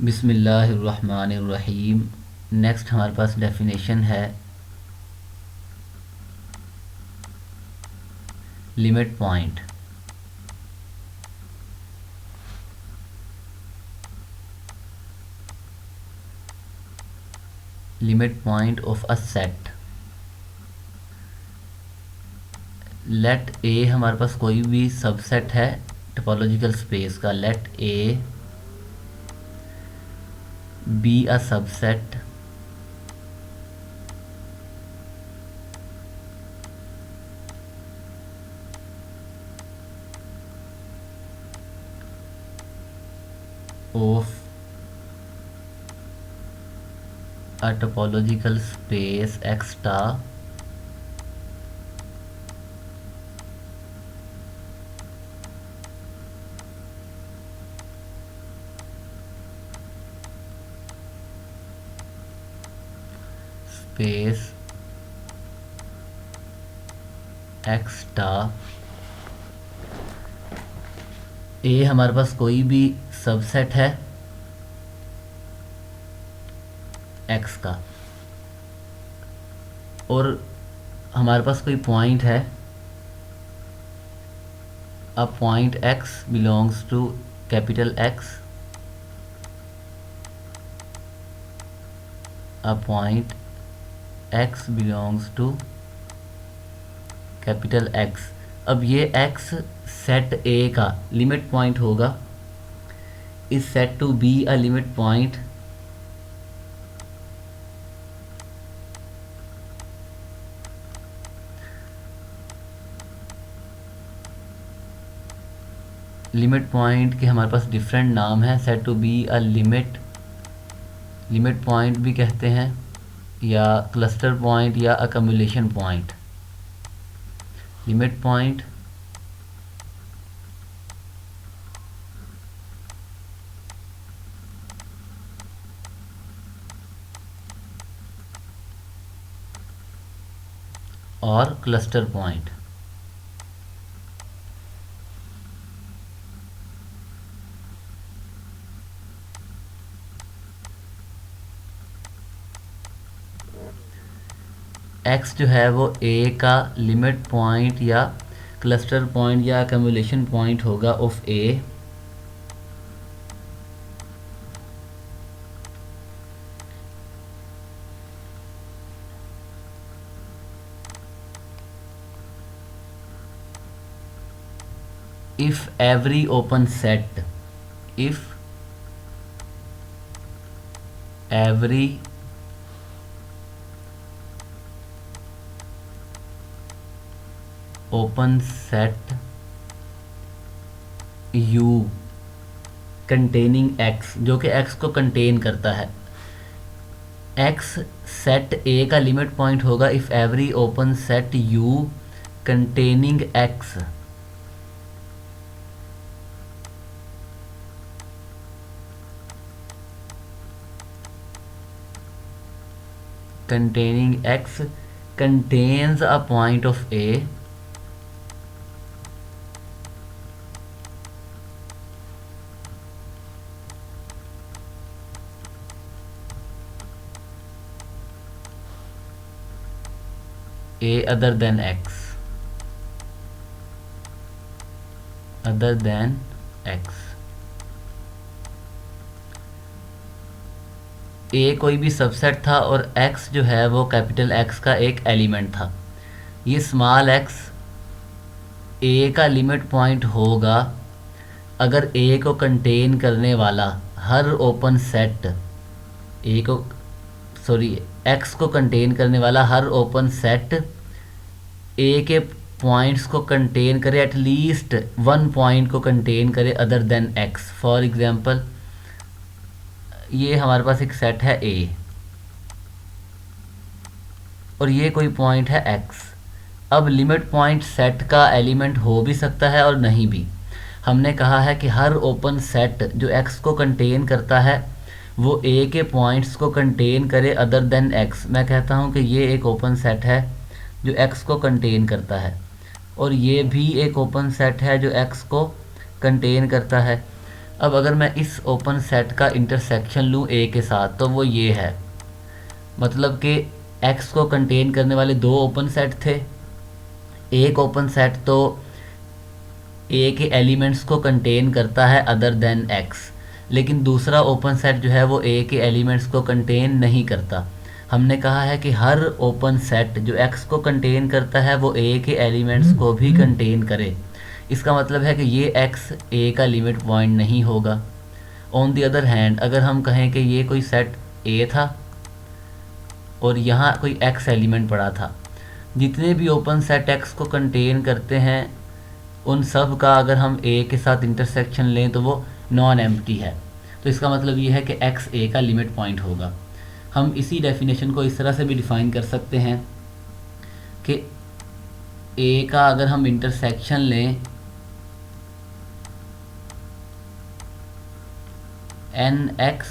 बिस्मिल्लाहिर्रहमानिर्रहीम। नेक्स्ट हमारे पास डेफिनेशन है limit point. Limit point of a set. Let A हमारे पास कोई भी सबसेट है टोपोलॉजिकल स्पेस का। Let A B a subset of a topological space X star space X star। A हमारे पास कोई भी सबसेट है एक्स का, और हमारे पास कोई पॉइंट है। A point X belongs to capital X. A point X belongs to capital X. अब ये एक्स सेट ए का लिमिट पॉइंट होगा। Is set to be a limit point limit point के हमारे पास डिफरेंट नाम है। Set to be a limit, limit point भी कहते हैं, या क्लस्टर पॉइंट या अकम्युलेशन पॉइंट। लिमिट पॉइंट और क्लस्टर पॉइंट। एक्स जो है वो ए का लिमिट पॉइंट या क्लस्टर पॉइंट या अकम्युलेशन पॉइंट होगा of A. if every open set if every open set u containing x, जो कि x को कंटेन करता है। x सेट a का लिमिट पॉइंट होगा if every open set u containing x। containing x contains a point of a other than x, other than x। ए कोई भी subset था और x जो है वो कैपिटल X का एक एलिमेंट था। ये स्मॉल x ए का लिमिट पॉइंट होगा अगर ए को कंटेन करने वाला हर ओपन सेट ए को x को कंटेन करने वाला हर ओपन सेट ए के पॉइंट्स को कंटेन करे, एटलीस्ट वन पॉइंट को कंटेन करे other then x। For example ये हमारे पास एक सेट है ए और ये कोई पॉइंट है x। अब लिमिट पॉइंट सेट का एलिमेंट हो भी सकता है और नहीं भी। हमने कहा है कि हर ओपन सेट जो x को कंटेन करता है वो a के पॉइंट्स को कंटेन करे अदर देन x। मैं कहता हूँ कि ये एक ओपन सेट है जो x को कंटेन करता है, और ये भी एक ओपन सेट है जो x को कंटेन करता है। अब अगर मैं इस ओपन सेट का इंटरसेक्शन लूँ ए के साथ तो वो ये है, मतलब कि एक्स को कंटेन करने वाले दो ओपन सेट थे। एक ओपन सेट तो ए के एलिमेंट्स को कंटेन करता है अदर देन एक्स, लेकिन दूसरा ओपन सेट जो है वो ए के एलिमेंट्स को कंटेन नहीं करता। हमने कहा है कि हर ओपन सेट जो एक्स को कंटेन करता है वो ए के एलिमेंट्स को भी कंटेन करे। इसका मतलब है कि ये एक्स ए का लिमिट पॉइंट नहीं होगा। ऑन द अदर हैंड अगर हम कहें कि ये कोई सेट ए था और यहाँ कोई एक्स एलिमेंट पड़ा था, जितने भी ओपन सेट एक्स को कंटेन करते हैं उन सब का अगर हम ए के साथ इंटरसेक्शन लें तो वो नॉन एम्प्टी है। तो इसका मतलब ये है कि एक्स ए का लिमिट पॉइंट होगा। हम इसी डेफिनेशन को इस तरह से भी डिफ़ाइन कर सकते हैं कि ए का अगर हम इंटरसेक्शन लें एन एक्स,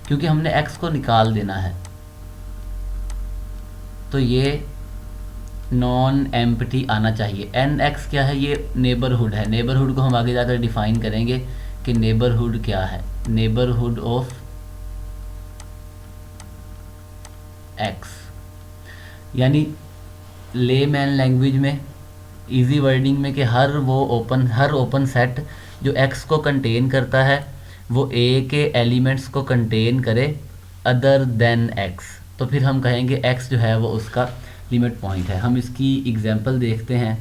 क्योंकि हमने एक्स को निकाल देना है, तो ये नॉन एम्प्टी आना चाहिए। एन एक्स क्या है? ये नेबरहुड है। नेबरहुड को हम आगे जाकर डिफाइन करेंगे कि नेबरहुड क्या है। नेबरहुड ऑफ एक्स, यानी लेमैन लैंग्वेज में, इजी वर्डिंग में, कि हर ओपन सेट जो एक्स को कंटेन करता है वो ए के एलिमेंट्स को कंटेन करे अदर देन एक्स। तो फिर हम कहेंगे एक्स जो है वो उसका लिमिट पॉइंट है। हम इसकी एग्जांपल देखते हैं।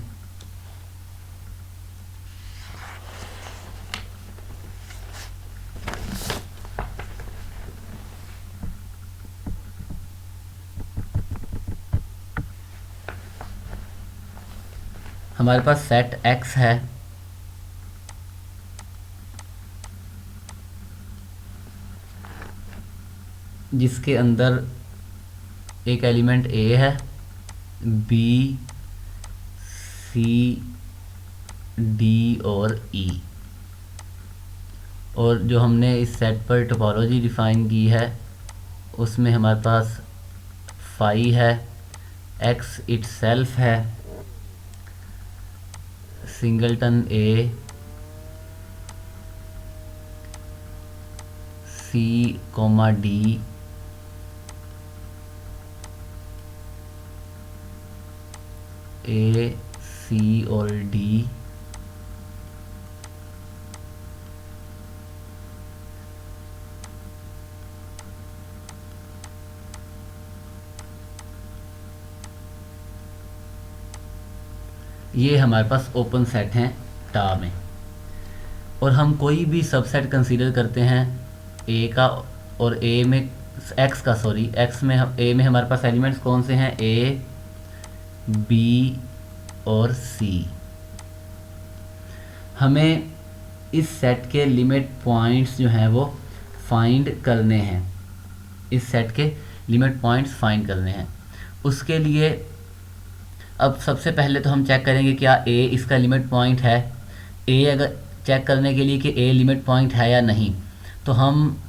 हमारे पास सेट एक्स है जिसके अंदर एक एलिमेंट ए है, बी, सी, डी और ई, और जो हमने इस सेट पर टोपोलॉजी डिफ़ाइन की है उसमें हमारे पास फाई है, एक्स इटसेल्फ है, सिंगलटन ए, सी कोमा डी, ए, सी और डी, ये हमारे पास ओपन सेट हैं टा में। और हम कोई भी सबसेट कंसीडर करते हैं ए का, और ए में एक्स में ए में हमारे पास एलिमेंट्स कौन से हैं? ए, बी और सी। हमें इस सेट के लिमिट पॉइंट्स जो हैं वो फाइंड करने हैं। इस सेट के लिमिट पॉइंट्स फाइंड करने हैं। उसके लिए अब सबसे पहले तो हम चेक करेंगे क्या ए इसका लिमिट पॉइंट है। ए अगर चेक करने के लिए कि ए लिमिट पॉइंट है या नहीं, तो हम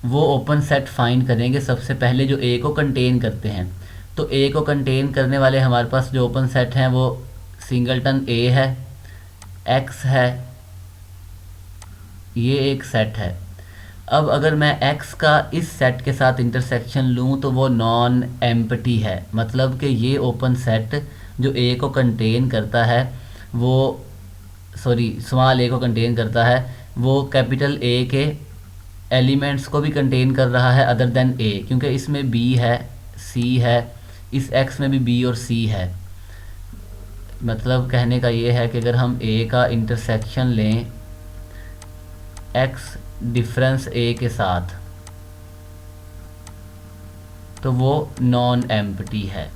वो ओपन सेट फाइंड करेंगे सबसे पहले जो ए को कंटेन करते हैं। तो ए को कंटेन करने वाले हमारे पास जो ओपन सेट हैं वो सिंगलटन ए है, एक्स है, ये एक सेट है। अब अगर मैं एक्स का इस सेट के साथ इंटरसेक्शन लूँ तो वो नॉन एम्प्टी है, मतलब कि ये ओपन सेट जो ए को कंटेन करता है वो स्मॉल ए को कंटेन करता है वो कैपिटल ए के एलिमेंट्स को भी कंटेन कर रहा है अदर देन ए, क्योंकि इसमें बी है, सी है, इस एक्स में भी बी और सी है। मतलब कहने का ये है कि अगर हम ए का इंटरसेक्शन लें एक्स डिफरेंस ए के साथ तो वो नॉन एम्प्टी है।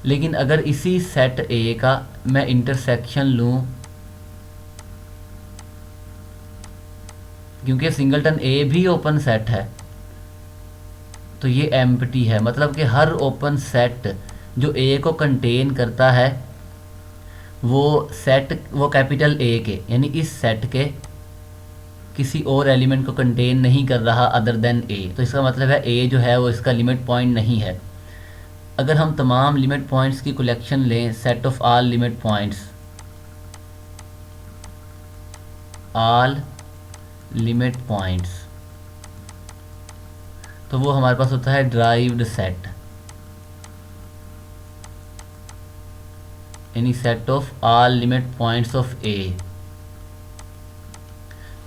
लेकिन अगर इसी सेट ए का मैं इंटरसेक्शन लूँ, क्योंकि सिंगलटन ए भी ओपन सेट है, तो ये एम्प्टी है। मतलब कि हर ओपन सेट जो ए को कंटेन करता है वो कैपिटल ए के, यानी इस सेट के किसी और एलिमेंट को कंटेन नहीं कर रहा अदर देन ए। तो इसका मतलब है ए जो है वो इसका लिमिट पॉइंट नहीं है। अगर हम तमाम लिमिट पॉइंट्स की कलेक्शन लें, set of all limit points, all limit points, तो वो हमारे पास होता है ड्राइव्ड सेट, यानी set of all limit points of A.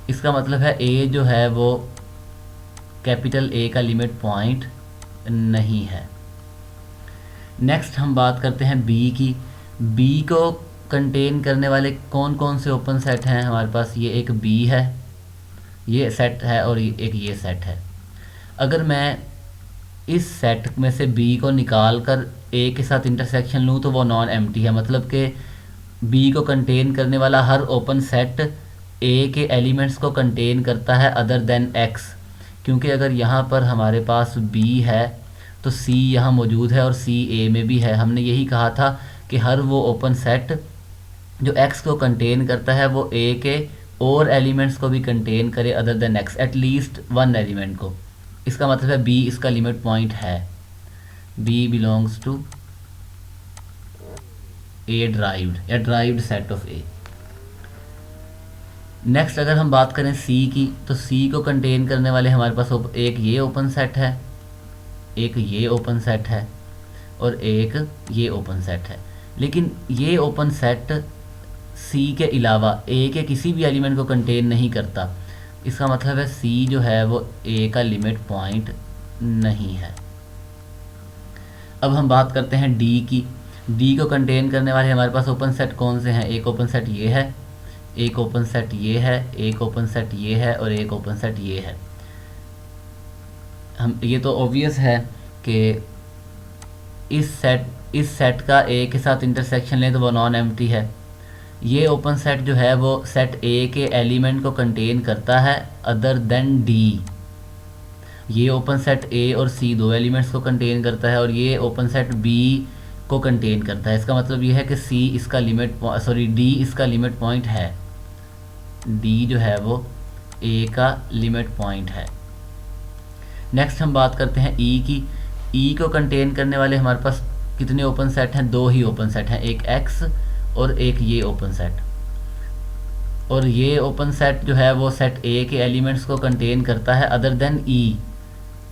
इसका मतलब है ए जो है वो कैपिटल ए का लिमिट पॉइंट नहीं है। नेक्स्ट हम बात करते हैं बी की। बी को कंटेन करने वाले कौन कौन से ओपन सेट हैं हमारे पास? ये एक बी है, ये सेट है, और एक ये सेट है। अगर मैं इस सेट में से बी को निकाल कर ए के साथ इंटरसेक्शन लूँ तो वो नॉन एम्प्टी है, मतलब कि बी को कंटेन करने वाला हर ओपन सेट ए के एलिमेंट्स को कंटेन करता है अदर देन एक्स। क्योंकि अगर यहाँ पर हमारे पास बी है तो सी यहाँ मौजूद है और सी ए में भी है। हमने यही कहा था कि हर वो ओपन सेट जो एक्स को कंटेन करता है वो ए के और एलिमेंट्स को भी कंटेन करे other than X, at least one element को। इसका मतलब है बी इसका लिमिट पॉइंट है। B belongs to A derived या derived set of A. Next अगर हम बात करें सी की, तो सी को कंटेन करने वाले हमारे पास एक ये ओपन सेट है, एक ये ओपन सेट है और एक ये ओपन सेट है। लेकिन ये ओपन सेट सी के अलावा ए के किसी भी एलिमेंट को कंटेन नहीं करता। इसका मतलब है सी जो है वो ए का लिमिट पॉइंट नहीं है। अब हम बात करते हैं डी की। डी को कंटेन करने वाले हमारे पास ओपन सेट कौन से हैं? एक ओपन सेट ये है, एक ओपन सेट ये है, एक ओपन सेट ये है और एक ओपन सेट ये है। हम ये तो ऑब्वियस है कि इस सेट का ए के साथ इंटरसेक्शन लें तो वो नॉन एम्प्टी है। ये ओपन सेट जो है वो सेट ए के एलिमेंट को कंटेन करता है अदर देन डी। ये ओपन सेट ए और सी दो एलिमेंट्स को कंटेन करता है और ये ओपन सेट बी को कंटेन करता है। इसका मतलब ये है कि सी इसका डी इसका लिमिट पॉइंट है। डी जो है वो ए का लिमिट पॉइंट है। नेक्स्ट हम बात करते हैं ई की। ई को कंटेन करने वाले हमारे पास कितने ओपन सेट हैं? दो ही ओपन सेट हैं, एक एक्स और एक ये ओपन सेट। और ये ओपन सेट जो है वो सेट ए के एलिमेंट्स को कंटेन करता है अदर देन ई,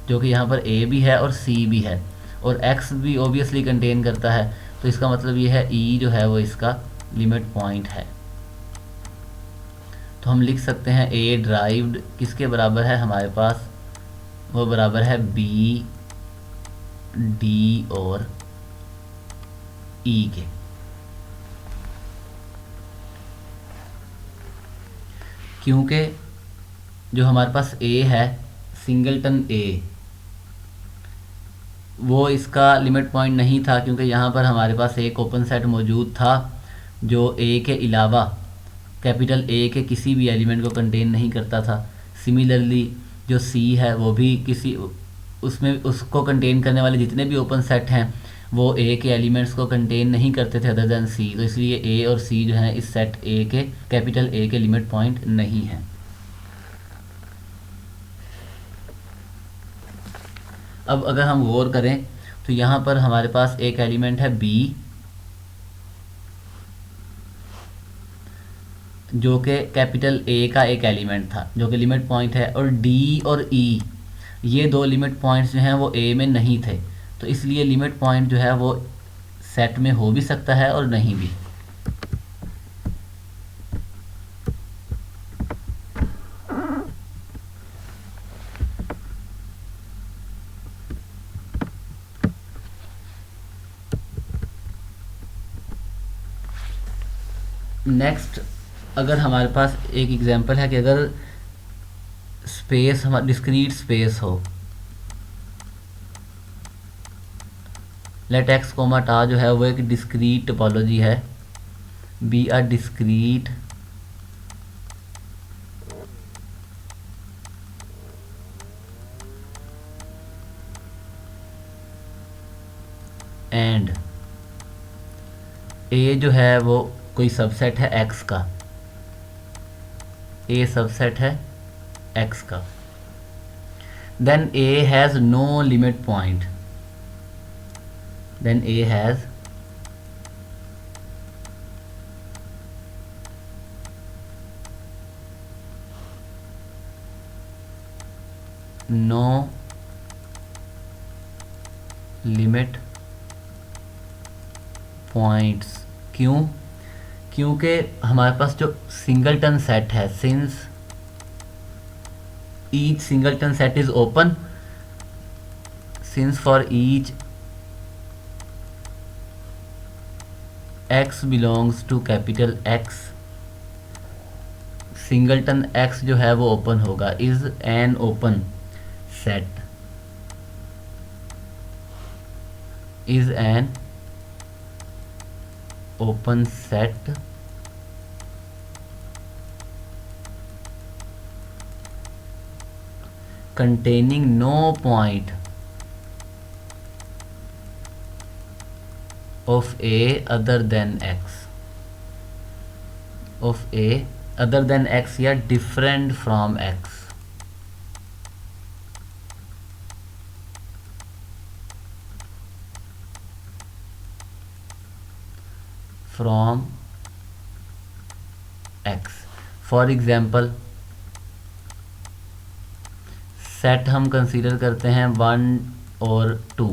जो कि यहाँ पर ए भी है और सी भी है और एक्स भी ओबियसली कंटेन करता है। तो इसका मतलब ये है ई जो है वो इसका लिमिट पॉइंट है। तो हम लिख सकते हैं ए ड्राइव्ड किसके बराबर है हमारे पास? वो बराबर है बी, डी और ई के। क्योंकि जो हमारे पास ए है सिंगलटन ए, वो इसका लिमिट पॉइंट नहीं था, क्योंकि यहाँ पर हमारे पास एक ओपन सेट मौजूद था जो ए के अलावा कैपिटल ए के किसी भी एलिमेंट को कंटेन नहीं करता था। सिमिलरली जो सी है वो भी उसको कंटेन करने वाले जितने भी ओपन सेट हैं वो ए के एलिमेंट्स को कंटेन नहीं करते थे अदर देन सी। तो इसलिए ए और सी जो है इस सेट ए के कैपिटल ए के लिमिट पॉइंट नहीं हैं। अब अगर हम गौर करें तो यहाँ पर हमारे पास एक एलिमेंट है बी, जो कि कैपिटल ए का एक एलिमेंट था जो कि लिमिट पॉइंट है, और डी और ई ये दो लिमिट पॉइंट्स जो हैं वो ए में नहीं थे। तो इसलिए लिमिट पॉइंट जो है वो सेट में हो भी सकता है और नहीं भी। नेक्स्ट अगर हमारे पास एक एग्जांपल है कि अगर स्पेस हमारा डिस्क्रीट स्पेस हो, लेट एक्स कोमा टा जो है वो एक डिस्क्रीट टोपोलॉजी है, be a discrete and A जो है वो कोई सबसेट है एक्स का, ए सबसेट है एक्स का, then A has no limit point. then A has no limit points. क्यों? क्योंकि हमारे पास जो सिंगलटन सेट है, since each singleton set is open, since for each x belongs to capital X, singleton X जो है वो ओपन होगा, is an open set, is an open set containing no point of A other than X, of A other than X या different from X, from X। For example set हम consider करते हैं 1 और 2,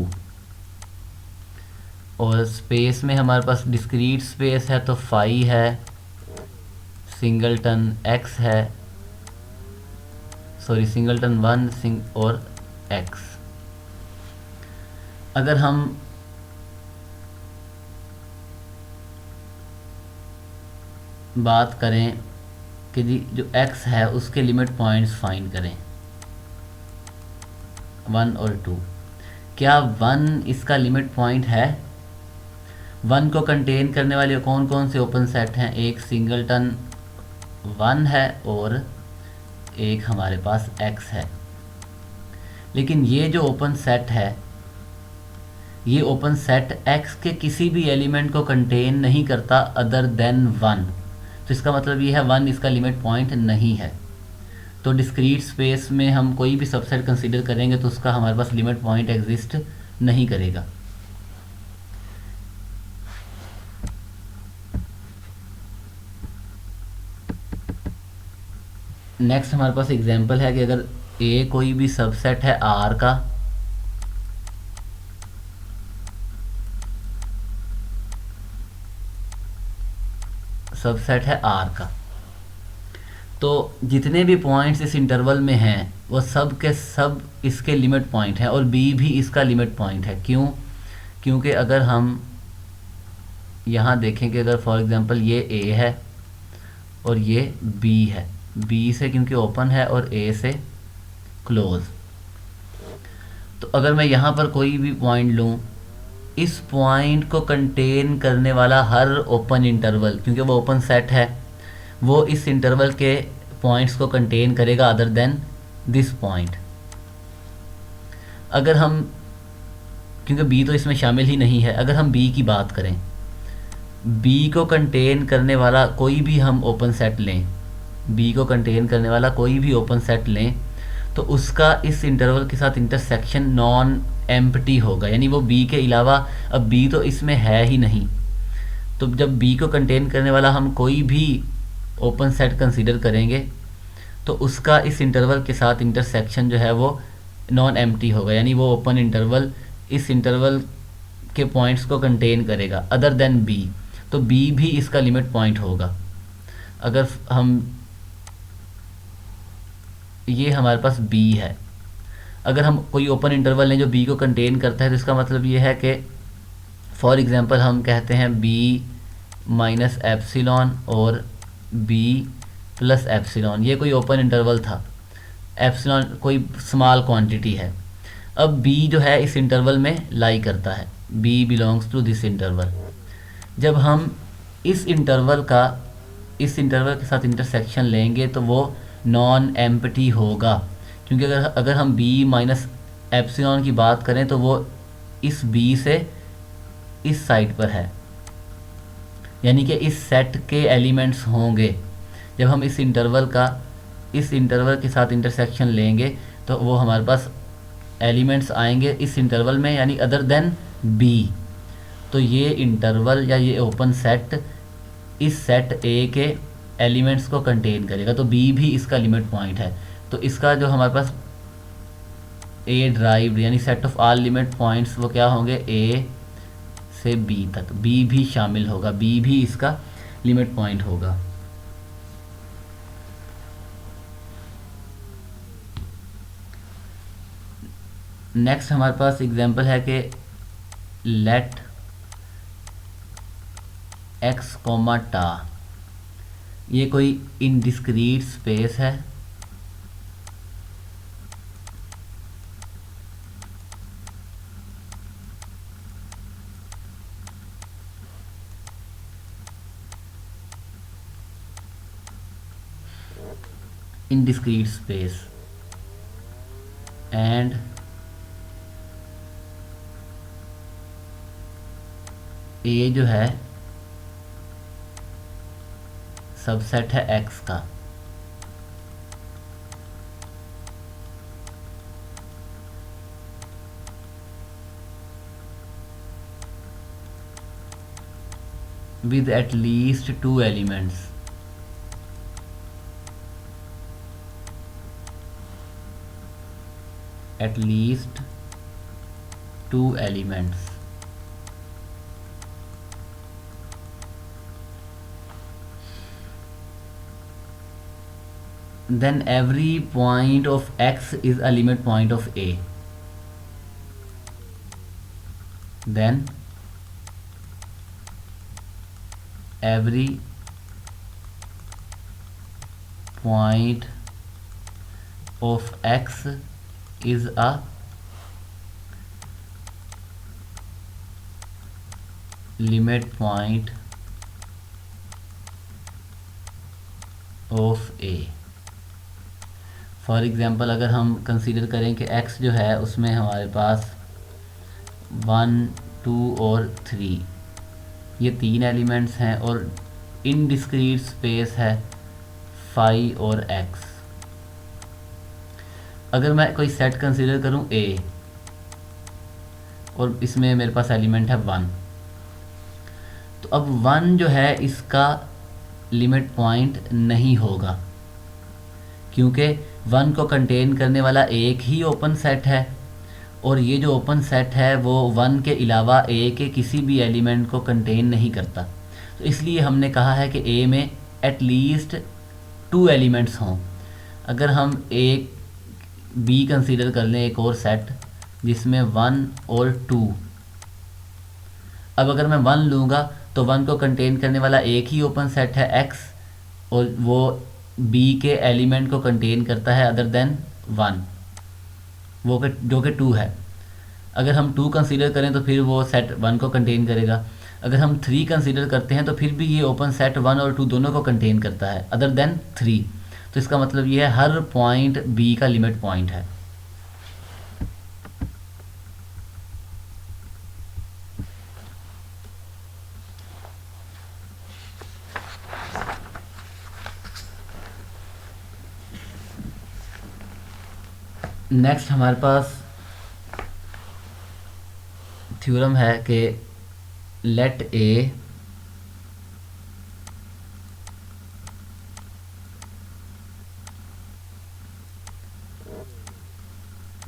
और space में हमारे पास discrete space है तो फाई है, सिंगलटन X है, सॉरी सिंगलटन 1 और X। अगर हम बात करें कि जी जो x है उसके लिमिट पॉइंट्स फाइंड करें 1 और 2, क्या 1 इसका लिमिट पॉइंट है? 1 को कंटेन करने वाले कौन कौन से ओपन सेट हैं? एक सिंगलटन 1 है और एक हमारे पास x है। लेकिन ये जो ओपन सेट है, ये ओपन सेट x के किसी भी एलिमेंट को कंटेन नहीं करता अदर देन 1, तो इसका मतलब ये है 1 इसका लिमिट पॉइंट नहीं है। तो डिस्क्रीट स्पेस में हम कोई भी सबसेट कंसीडर करेंगे तो उसका हमारे पास लिमिट पॉइंट एग्जिस्ट नहीं करेगा। नेक्स्ट हमारे पास एग्जांपल है कि अगर A कोई भी सबसेट है R का, सबसेट है R का, तो जितने भी पॉइंट्स इस इंटरवल में हैं वो सब के सब इसके लिमिट पॉइंट हैं और B भी इसका लिमिट पॉइंट है। क्यों? क्योंकि अगर हम यहाँ देखें कि अगर फॉर एग्जांपल ये A है और ये B है, B से क्योंकि ओपन है और A से क्लोज, तो अगर मैं यहाँ पर कोई भी पॉइंट लूँ, इस पॉइंट को कंटेन करने वाला हर ओपन इंटरवल, क्योंकि वो ओपन सेट है, वो इस इंटरवल के पॉइंट्स को कंटेन करेगा अदर देन दिस पॉइंट। अगर हम, क्योंकि B तो इसमें शामिल ही नहीं है, अगर हम B की बात करें, B को कंटेन करने वाला कोई भी हम ओपन सेट लें, B को कंटेन करने वाला कोई भी ओपन सेट लें, तो उसका इस इंटरवल के साथ इंटरसेक्शन नॉन एम्प्टी होगा, यानी वो B के अलावा, अब B तो इसमें है ही नहीं, तो जब B को कंटेन करने वाला हम कोई भी ओपन सेट कंसीडर करेंगे तो उसका इस इंटरवल के साथ इंटरसेक्शन जो है वो नॉन एम्प्टी होगा, यानी वो ओपन इंटरवल इस इंटरवल के पॉइंट्स को कंटेन करेगा अदर देन B, तो B भी इसका लिमिट पॉइंट होगा। अगर हम, ये हमारे पास B है, अगर हम कोई ओपन इंटरवल लें जो B को कंटेन करता है तो इसका मतलब ये है कि फॉर एग्जांपल हम कहते हैं B माइनस एप्सिलॉन और B प्लस एप्सिलॉन, ये कोई ओपन इंटरवल था, एप्सिलॉन कोई स्मॉल क्वांटिटी है। अब B जो है इस इंटरवल में लाई करता है, B belongs to this interval. जब हम इस इंटरवल के साथ इंटरसेक्शन लेंगे तो वो नॉन एम्प्टी होगा, क्योंकि अगर हम B माइनस एप्सिलॉन की बात करें तो वो इस B से इस साइड पर है, यानी कि इस सेट के एलिमेंट्स होंगे। जब हम इस इंटरवल के साथ इंटरसेक्शन लेंगे तो वो हमारे पास एलिमेंट्स आएंगे इस इंटरवल में, यानी अदर देन B, तो ये इंटरवल या ये ओपन सेट इस सेट ए के एलिमेंट्स को कंटेन करेगा, तो बी भी इसका लिमिट पॉइंट है। तो इसका जो हमारे पास ए ड्राइव्ड यानी set of all limit points वो क्या होंगे, ए से बी तक, बी भी शामिल होगा, बी भी इसका लिमिट पॉइंट होगा। नेक्स्ट हमारे पास एग्जांपल है कि लेट एक्स कोमा टा, ये कोई इनडिस्क्रीट स्पेस है इनडिस्क्रीट स्पेस एंड ए जो है सबसेट है एक्स का। with at least 2 elements, at least 2 elements, then every point of x is a limit point of a, then every point of x is a limit point of a। For example अगर हम consider करें कि x जो है उसमें हमारे पास 1, 2 और 3 ये 3 एलिमेंट्स हैं और इनडिस्क्रीट स्पेस है 5 और x। अगर मैं कोई सेट कंसीडर करूं A और इसमें मेरे पास एलिमेंट है 1, तो अब 1 जो है इसका लिमिट पॉइंट नहीं होगा, क्योंकि 1 को कंटेन करने वाला एक ही ओपन सेट है और ये जो ओपन सेट है वो 1 के अलावा ए के किसी भी एलिमेंट को कंटेन नहीं करता। तो इसलिए हमने कहा है कि ए में एटलीस्ट 2 एलिमेंट्स हों। अगर हम एक बी कंसीडर कर लें एक और सेट जिसमें 1 और 2, अब अगर मैं 1 लूँगा तो 1 को कंटेन करने वाला एक ही ओपन सेट है x और वो b के एलिमेंट को कंटेन करता है अदर देन 1 वो जो कि 2 है। अगर हम 2 कंसीडर करें तो फिर वो सेट 1 को कंटेन करेगा। अगर हम 3 कंसीडर करते हैं तो फिर भी ये ओपन सेट 1 और 2 दोनों को कंटेन करता है अदर देन 3। तो इसका मतलब ये है हर पॉइंट b का लिमिट पॉइंट है। नेक्स्ट हमारे पास थ्योरम है कि let A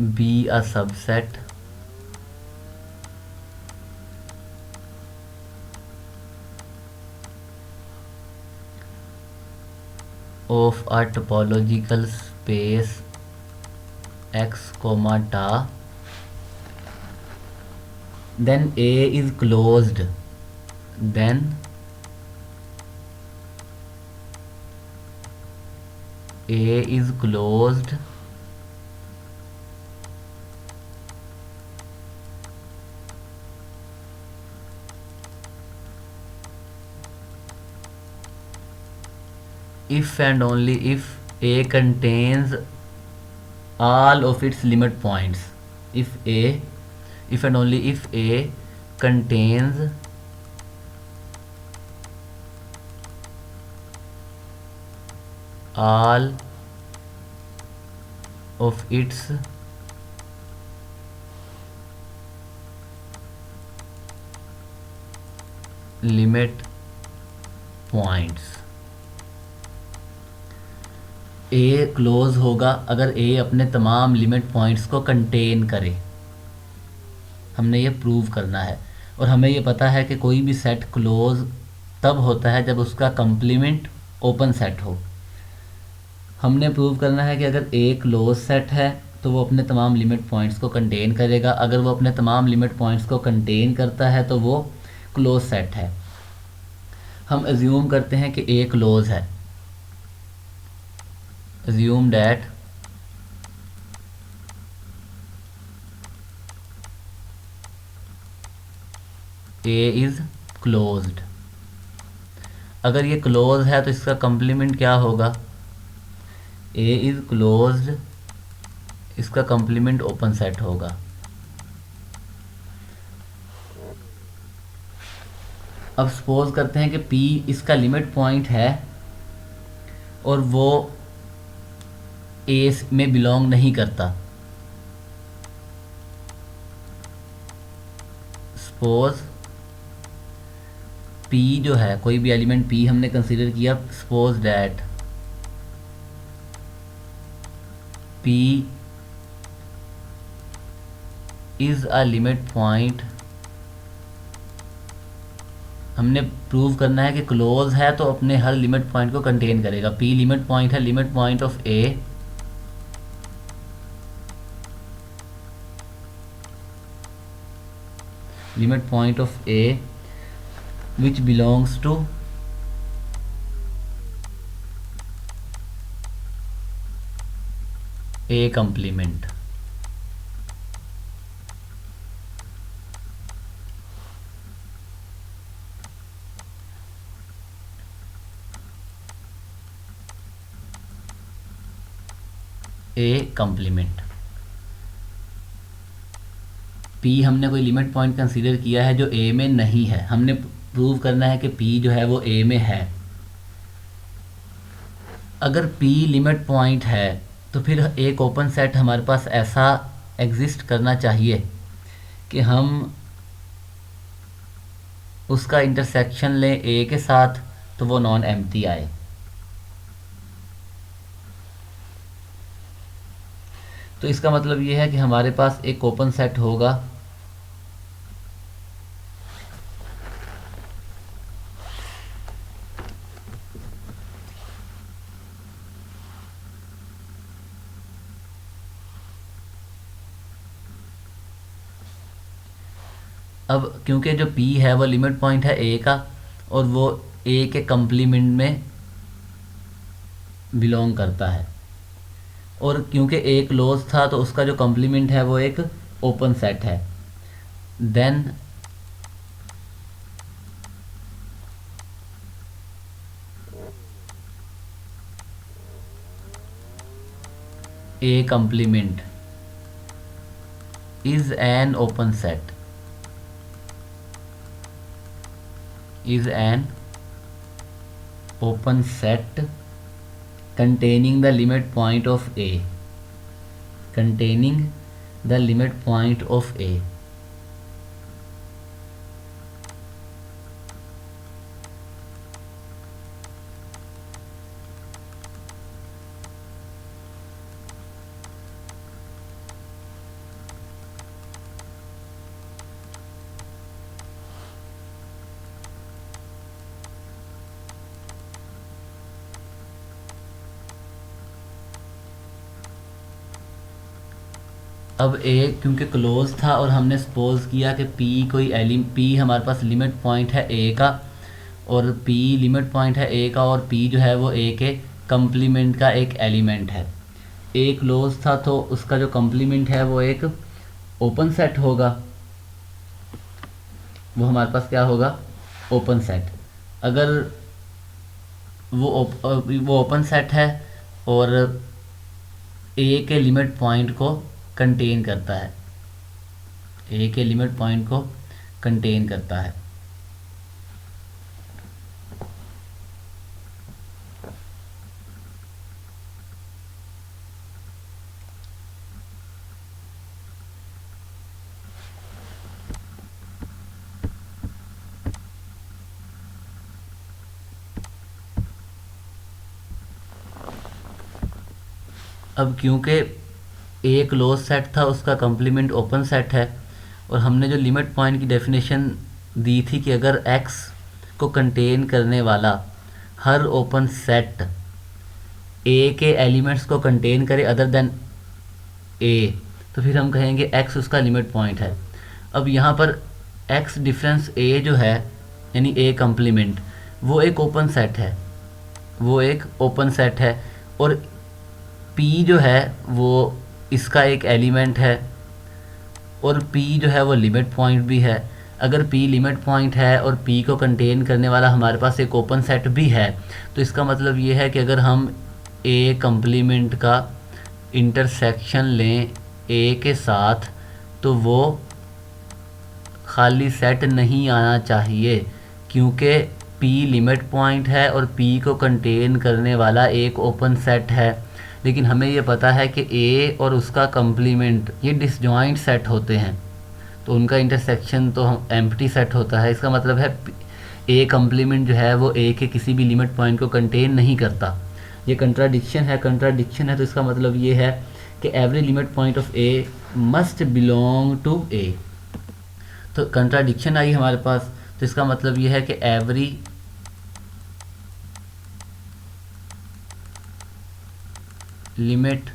B a subset of a topological space x comma ta, then A is closed, then A is closed if and only if A contains all of its limit points. If and only if A contains all of its limit points. A close होगा अगर ए अपने तमाम limit points को contain करे। हमने ये prove करना है और हमें ये पता है कि कोई भी सेट क्लोज तब होता है जब उसका कंप्लीमेंट ओपन सेट हो। हमने प्रूव करना है कि अगर ए क्लोज सेट है तो वो अपने तमाम लिमिट पॉइंट्स को कंटेन करेगा। अगर वो अपने तमाम लिमिट पॉइंट्स को कंटेन करता है तो वो क्लोज सेट है। हम एज्यूम करते हैं कि ए क्लोज है। Assume that A is closed. अगर ये क्लोज है तो इसका कंप्लीमेंट क्या होगा? ए इज़ क्लोज्ड, इसका कंप्लीमेंट ओपन सेट होगा। अब सपोज करते हैं कि P इसका लिमिट पॉइंट है और वो A में बिलोंग नहीं करता। सपोज P जो है, कोई भी एलिमेंट P हमने कंसीडर किया। Suppose that P is a limit point. हमने प्रूव करना है कि क्लोज है तो अपने हर लिमिट पॉइंट को कंटेन करेगा। P लिमिट पॉइंट है, limit point of A limit point of A which belongs to A complement। A complement P हमने कोई लिमिट पॉइंट कंसीडर किया है जो A में नहीं है। हमने प्रूव करना है कि P जो है वो A में है। अगर P लिमिट पॉइंट है तो फिर एक ओपन सेट हमारे पास ऐसा एग्जिस्ट करना चाहिए कि हम उसका इंटरसेक्शन लें A के साथ तो वो नॉन एम्प्टी आए। तो इसका मतलब ये है कि हमारे पास एक ओपन सेट होगा अब क्योंकि जो P है वो लिमिट पॉइंट है A का और वो A के कंप्लीमेंट में बिलोंग करता है और क्योंकि A क्लोज था तो उसका जो कंप्लीमेंट है वो एक ओपन सेट है। Then A complement is an open set, is an open set containing the limit point of A, containing the limit point of A। अब A क्योंकि क्लोज था और हमने सपोज किया कि P हमारे पास लिमिट पॉइंट है A का और P लिमिट पॉइंट है A का और P जो है वो A के कंप्लीमेंट का एक एलिमेंट है। A क्लोज था तो उसका जो कंप्लीमेंट है वो एक ओपन सेट होगा। वो हमारे पास क्या होगा? Open set. अगर वो ओपन सेट है और A के लिमिट पॉइंट को कंटेन करता है, A के लिमिट पॉइंट को कंटेन करता है। अब क्योंकि ए क्लोज सेट था, उसका कम्प्लीमेंट ओपन सेट है, और हमने जो लिमिट पॉइंट की डेफिनेशन दी थी कि अगर एक्स को कंटेन करने वाला हर ओपन सेट ए के एलिमेंट्स को कंटेन करे अदर देन ए, तो फिर हम कहेंगे एक्स उसका लिमिट पॉइंट है। अब यहाँ पर एक्स डिफरेंस ए जो है, यानी ए कम्प्लीमेंट, वो एक ओपन सेट है, वो एक ओपन सेट है, और पी जो है वो इसका एक एलिमेंट है, और पी जो है वो लिमिट पॉइंट भी है। अगर पी लिमिट पॉइंट है और पी को कंटेन करने वाला हमारे पास एक ओपन सेट भी है, तो इसका मतलब ये है कि अगर हम ए कम्प्लीमेंट का इंटरसेक्शन लें ए के साथ, तो वो खाली सेट नहीं आना चाहिए, क्योंकि पी लिमिट पॉइंट है और पी को कंटेन करने वाला एक ओपन सेट है। लेकिन हमें ये पता है कि ए और उसका कम्प्लीमेंट ये डिसजॉइंट सेट होते हैं, तो उनका इंटरसेक्शन तो एम्प्टी सेट होता है। इसका मतलब है ए कम्प्लीमेंट जो है वो ए के किसी भी लिमिट पॉइंट को कंटेन नहीं करता। ये कंट्राडिक्शन है, तो इसका मतलब ये है कि every limit point of A must belong to A. तो कंट्राडिक्शन आई हमारे पास, तो इसका मतलब ये है कि every limit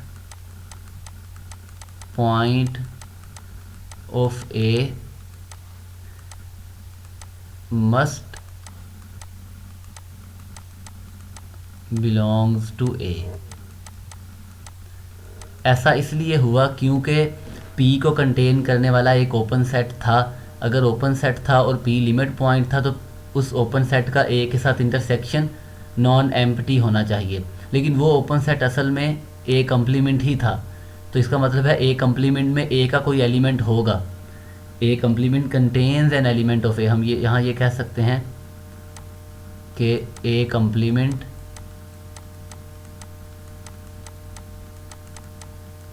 point of A must belongs to A. ऐसा इसलिए हुआ क्योंकि P को कंटेन करने वाला एक ओपन सेट था। अगर ओपन सेट था और P लिमिट पॉइंट था, तो उस ओपन सेट का A के साथ इंटरसेक्शन नॉन एम्प्टी होना चाहिए, लेकिन वो ओपन सेट असल में A कम्प्लीमेंट ही था। तो इसका मतलब है A कम्प्लीमेंट में A का कोई एलिमेंट होगा। A complement contains an element of A। हम ये यहाँ ये कह सकते हैं कि A complement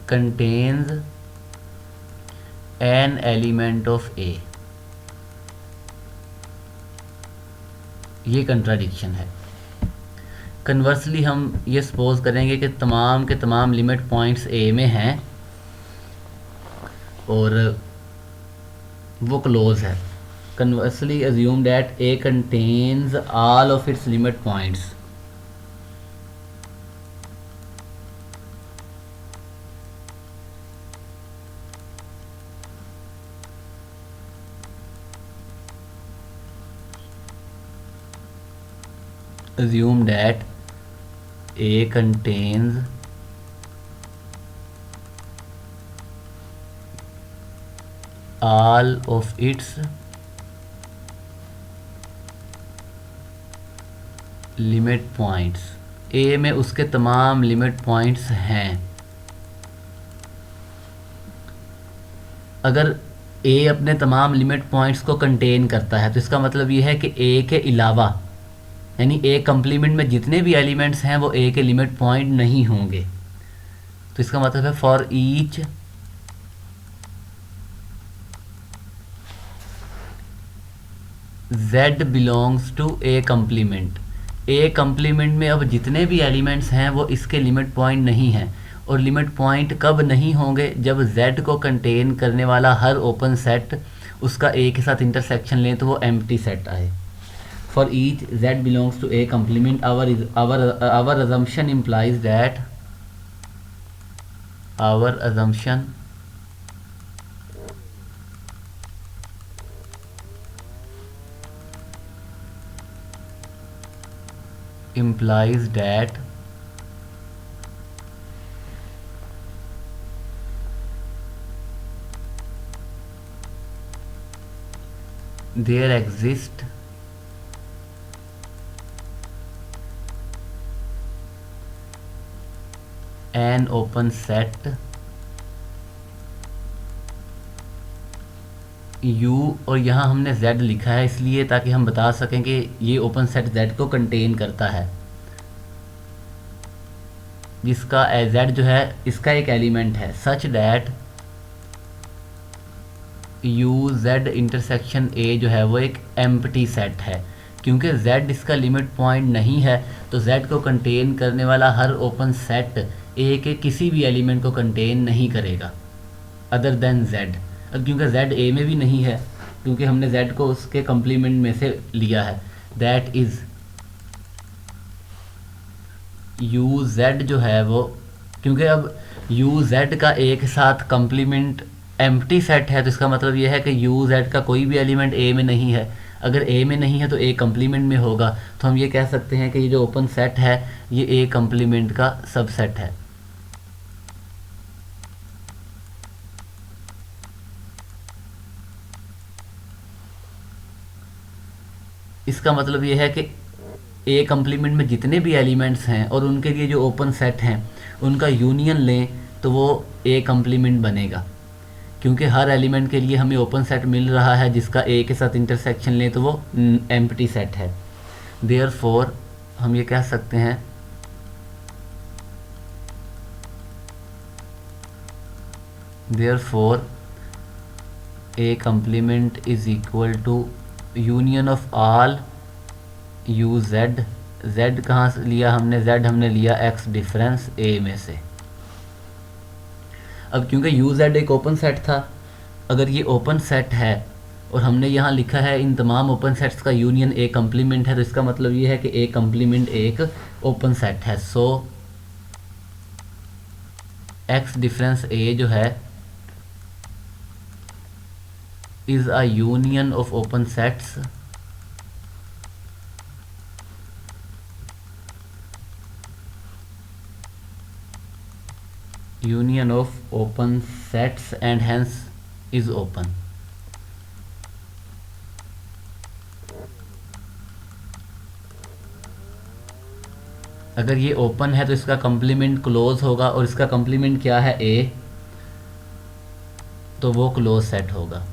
contains an element of A। ये कंट्राडिक्शन है। कन्वर्सली हम ये सपोज करेंगे कि तमाम के तमाम लिमिट पॉइंट्स A में हैं और वो क्लोज है। Conversely assume that A contains all of its limit points। Assume that A contains all of its limit points. A में उसके तमाम लिमिट पॉइंट्स हैं। अगर A अपने तमाम लिमिट पॉइंट्स को कंटेन करता है, तो इसका मतलब ये है कि A के अलावा, यानी A कम्प्लीमेंट में जितने भी एलिमेंट्स हैं वो A के लिमिट पॉइंट नहीं होंगे। तो इसका मतलब है for each Z belongs to A complement. A complement में अब जितने भी एलिमेंट्स हैं वो इसके लिमिट पॉइंट नहीं हैं, और लिमिट पॉइंट कब नहीं होंगे? जब Z को कंटेन करने वाला हर ओपन सेट उसका A के साथ इंटरसेक्शन लें तो वो एम्प्टी सेट आए। For each Z belongs to A complement, our assumption implies that our assumption implies that there exist an open set U, और यहाँ हमने Z लिखा है इसलिए ताकि हम बता सकें कि ये ओपन सेट Z को कंटेन करता है, जिसका Z जो है इसका एक एलिमेंट है, such that U Z intersection A जो है वो एक एम्प्टी सेट है। क्योंकि z इसका लिमिट पॉइंट नहीं है तो z को कंटेन करने वाला हर ओपन सेट ए के किसी भी एलिमेंट को कंटेन नहीं करेगा अदर देन z। अब क्योंकि z ए में भी नहीं है, क्योंकि हमने z को उसके कम्प्लीमेंट में से लिया है, दैट इज़ यू जेड जो है वो, क्योंकि अब यू जेड का एक साथ कम्प्लीमेंट एम्प्टी सेट है तो इसका मतलब ये है कि यू जेड का कोई भी एलिमेंट ए में नहीं है। अगर ए में नहीं है तो ए कम्प्लीमेंट में होगा, तो हम ये कह सकते हैं कि ये जो ओपन सेट है ये ए कम्प्लीमेंट का सबसेट है। इसका मतलब ये है कि ए कम्प्लीमेंट में जितने भी एलिमेंट्स हैं और उनके लिए जो ओपन सेट हैं उनका यूनियन लें तो वो ए कम्प्लीमेंट बनेगा, क्योंकि हर एलिमेंट के लिए हमें ओपन सेट मिल रहा है जिसका ए के साथ इंटरसेक्शन लें तो वो एम्प्टी सेट है। देयरफॉर हम ये कह सकते हैं therefore A complement is equal to union of all U Z. Z कहाँ से लिया हमने? जेड हमने लिया एक्स डिफरेंस ए में से। अब क्योंकि यू जेड एक ओपन सेट था, अगर ये ओपन सेट है और हमने यहाँ लिखा है इन तमाम ओपन सेट्स का यूनियन ए कम्प्लीमेंट है, तो इसका मतलब ये है कि ए कम्प्लीमेंट एक ओपन सेट है। सो एक्स डिफरेंस ए जो है is a union of open sets union of open sets and hence is open। अगर ये ओपन है तो इसका कम्प्लीमेंट क्लोज होगा और इसका कम्प्लीमेंट क्या है? ए, तो वो क्लोज सेट होगा।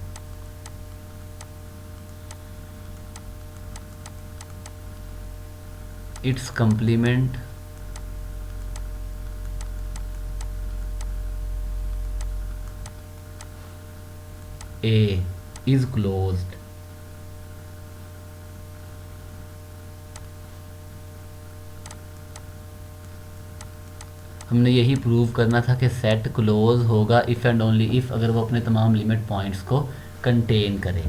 It's complement A is closed। हमने यही प्रूव करना था कि सेट क्लोज होगा इफ़ एंड ओनली इफ़ अगर वो अपने तमाम लिमिट पॉइंट्स को कंटेन करे।